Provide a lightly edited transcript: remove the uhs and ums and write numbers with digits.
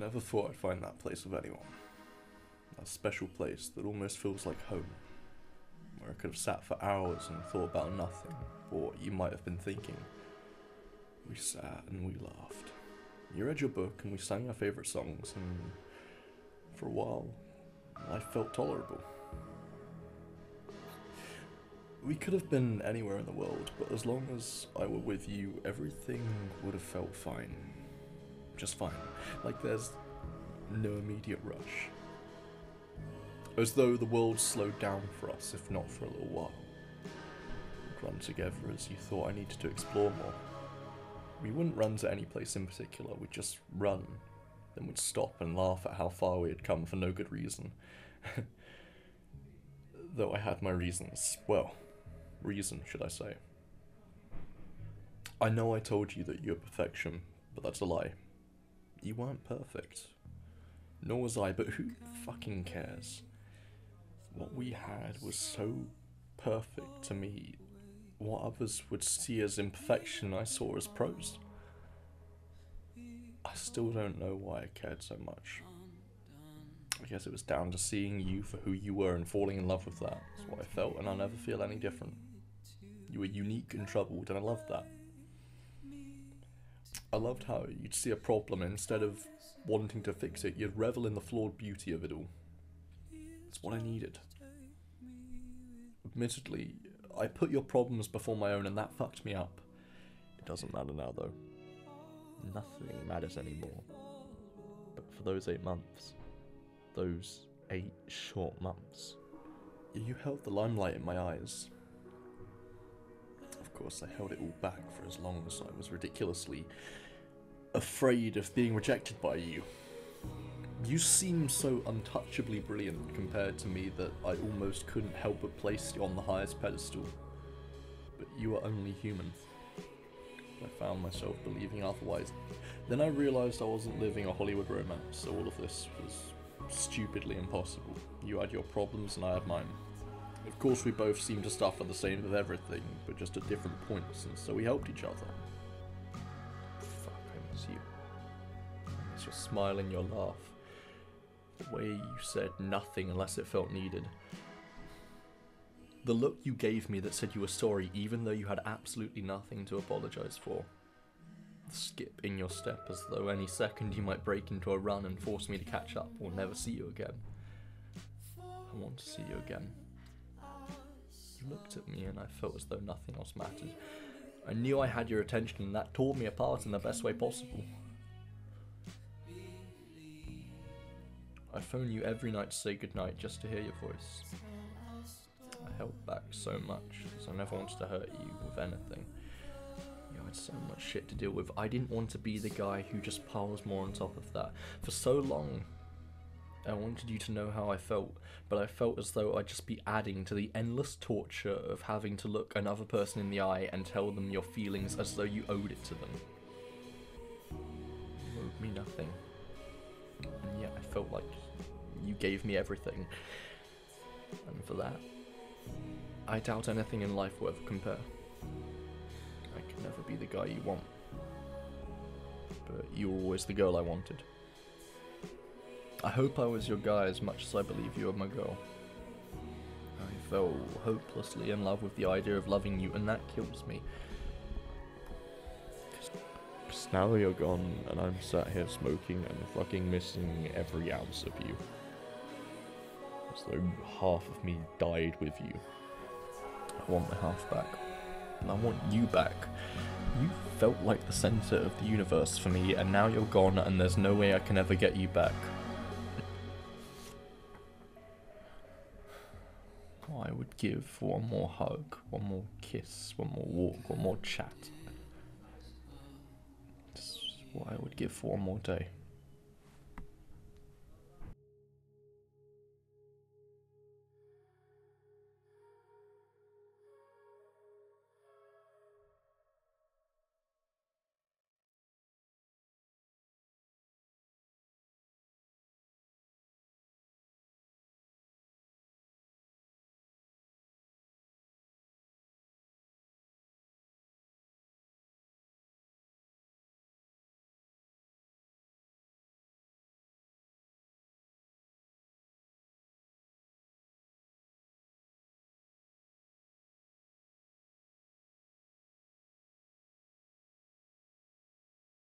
never thought I'd find that place with anyone. That special place that almost feels like home. Where I could have sat for hours and thought about nothing, or what you might have been thinking. We sat and we laughed. You read your book and we sang our favourite songs, and for a while, life felt tolerable. We could have been anywhere in the world, but as long as I were with you, everything would have felt fine. Just fine. Like there's no immediate rush. As though the world slowed down for us, if not for a little while. We'd run together as you thought I needed to explore more. We wouldn't run to any place in particular, we'd just run. Then we'd stop and laugh at how far we had come for no good reason. Though I had my reasons. Well, reason, should I say. I know I told you that you're perfection, but that's a lie. You weren't perfect. Nor was I, but who fucking cares? What we had was so perfect to me. What others would see as imperfection, I saw as pros. I still don't know why I cared so much. I guess it was down to seeing you for who you were and falling in love with that. That's what I felt, and I'll never feel any different. You were unique and troubled, and I loved that. I loved how you'd see a problem, and instead of wanting to fix it, you'd revel in the flawed beauty of it all. It's what I needed. Admittedly, I put your problems before my own, and that fucked me up. It doesn't matter now, though. Nothing matters anymore. But for those 8 months, those 8 short months, you held the limelight in my eyes. Of course, I held it all back for as long as I was ridiculously afraid of being rejected by you. You seemed so untouchably brilliant compared to me that I almost couldn't help but place you on the highest pedestal. But you were only human. I found myself believing otherwise. Then I realised I wasn't living a Hollywood romance, so all of this was stupidly impossible. You had your problems and I had mine. Of course we both seemed to suffer the same with everything, but just at different points, and so we helped each other. Fuck, I miss you. I miss your smile and your laugh. The way you said nothing unless it felt needed. The look you gave me that said you were sorry even though you had absolutely nothing to apologise for. The skip in your step as though any second you might break into a run and force me to catch up or never see you again. I want to see you again. You looked at me and I felt as though nothing else mattered. I knew I had your attention and that tore me apart in the best way possible. I phone you every night to say goodnight just to hear your voice. I held back so much, because I never wanted to hurt you with anything. You had so much shit to deal with. I didn't want to be the guy who just piles more on top of that. For so long, I wanted you to know how I felt, but I felt as though I'd just be adding to the endless torture of having to look another person in the eye and tell them your feelings as though you owed it to them. You owed me nothing. And yet I felt like you gave me everything. And for that, I doubt anything in life will ever compare. I could never be the guy you want. But you were always the girl I wanted. I hope I was your guy as much as I believe you were my girl. I fell hopelessly in love with the idea of loving you, and that kills me. Cause now you're gone, and I'm sat here smoking and fucking missing every ounce of you. As though half of me died with you. I want my half back. And I want you back. You felt like the centre of the universe for me, and now you're gone, and there's no way I can ever get you back. Oh, I would give for one more hug, one more kiss, one more walk, one more chat. This is what I would give for one more day.